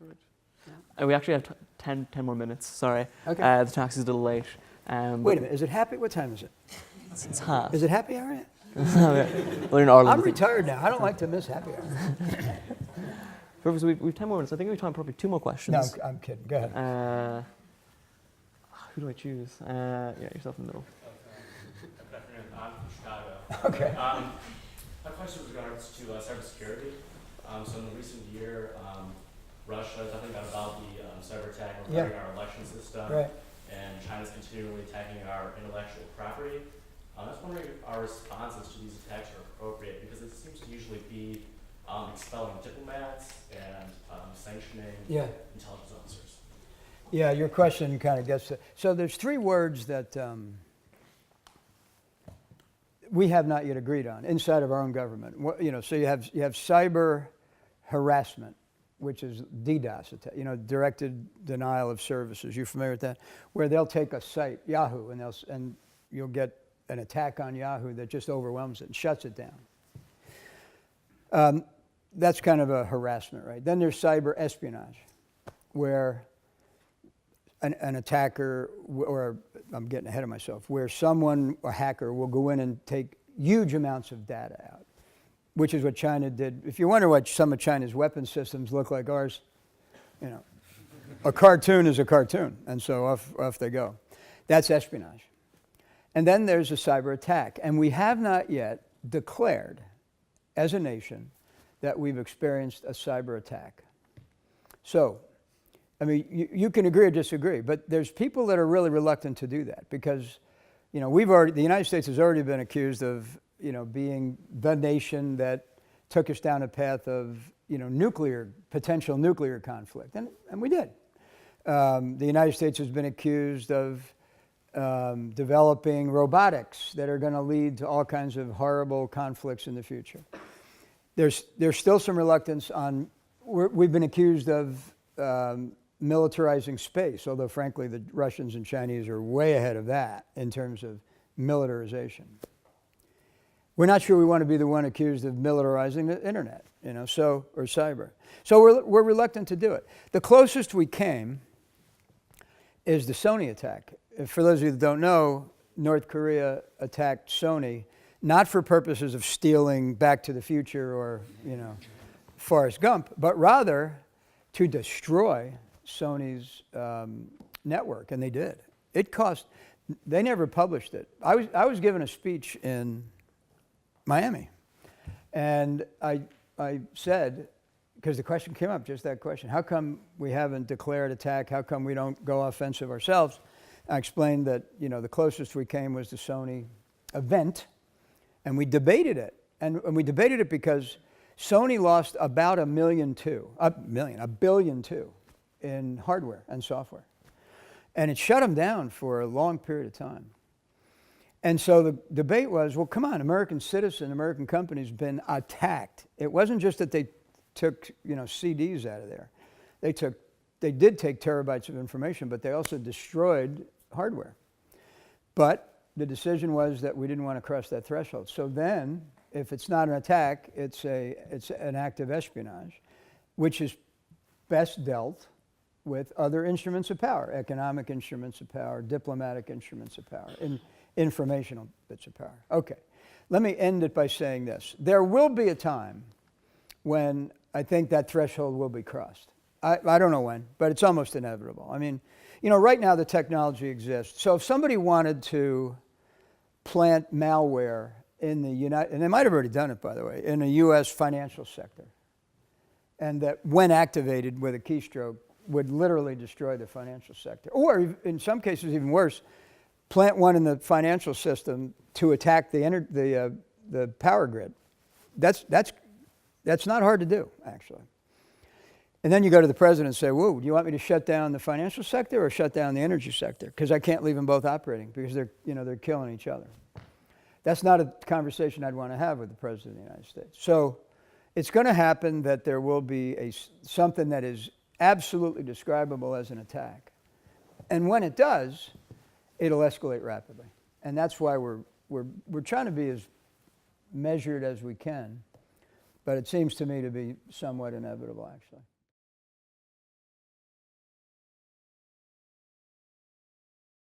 Perfect. Yeah. We actually have 10 more minutes, sorry. Okay. The taxi is a little late. Wait a minute, is it happy? What time is it? It's half. Is it happy hour yet? We're in Ireland. I'm retired now. I don't like to miss happy hour. Perfect, so we've 10 more minutes. I think we have time for probably 2 more questions. No, I'm kidding. Go ahead. Who do I choose? Yeah, yourself in the middle. Good afternoon. I'm from Chicago. Okay. My question with regards to cybersecurity. So in the recent year, Russia definitely got about the cyber attack regarding our election system. Right. And China's continually attacking our intellectual property. I was wondering if our responses to these attacks are appropriate, because it seems to usually be expelling diplomats and sanctioning intelligence officers. Yeah, your question kind of gets to, so there's 3 words that we have not yet agreed on inside of our own government. So you have cyber harassment, which is DDoS attack, directed denial of services. You familiar with that? Where they'll take a site, Yahoo, and you'll get an attack on Yahoo that just overwhelms it and shuts it down. That's kind of a harassment, right? Then there's cyber-espionage, where an attacker, or I'm getting ahead of myself, where someone, a hacker, will go in and take huge amounts of data out, which is what China did. If you wonder what some of China's weapon systems look like ours, a cartoon is a cartoon, and so off they go. That's espionage. And then there's a cyber attack, and we have not yet declared, as a nation, that we've experienced a cyber attack. So, I mean, you can agree or disagree, but there's people that are really reluctant to do that because, the United States has already been accused of, being the nation that took us down a path of, potential nuclear conflict, and we did. The United States has been accused of developing robotics that are going to lead to all kinds of horrible conflicts in the future. There's still some reluctance on. We've been accused of militarizing space, although frankly the Russians and Chinese are way ahead of that in terms of militarization. We're not sure we want to be the one accused of militarizing the internet, or cyber. So we're reluctant to do it. The closest we came is the Sony attack. For those of you that don't know, North Korea attacked Sony, not for purposes of stealing Back to the Future or, Forrest Gump, but rather to destroy Sony's network, and they did. It cost, they never published it. I was given a speech in Miami, and I said, because the question came up, just that question, how come we haven't declared attack? How come we don't go offensive ourselves? I explained that, the closest we came was the Sony event, and we debated it. And we debated it because Sony lost about $1.2 billion in hardware and software. And it shut them down for a long period of time. And so the debate was, well, come on, American American companies been attacked. It wasn't just that they took, CDs out of there. They did take terabytes of information, but they also destroyed hardware. But the decision was that we didn't want to cross that threshold. So then, if it's not an attack, it's an act of espionage, which is best dealt with other instruments of power, economic instruments of power, diplomatic instruments of power, informational bits of power. Okay, let me end it by saying this. There will be a time when I think that threshold will be crossed. I don't know when, but it's almost inevitable. I mean, right now the technology exists. So if somebody wanted to plant malware in the and they might have already done it, by the way, in the U.S. financial sector, and that when activated with a keystroke would literally destroy the financial sector. Or in some cases, even worse, plant one in the financial system to attack the power grid. That's not hard to do, actually. And then you go to the president and say, whoa, do you want me to shut down the financial sector or shut down the energy sector? Because I can't leave them both operating because they're killing each other. That's not a conversation I'd want to have with the president of the United States. So it's going to happen that there will be something that is absolutely describable as an attack. And when it does, it'll escalate rapidly. And that's why we're trying to be as measured as we can. But it seems to me to be somewhat inevitable, actually.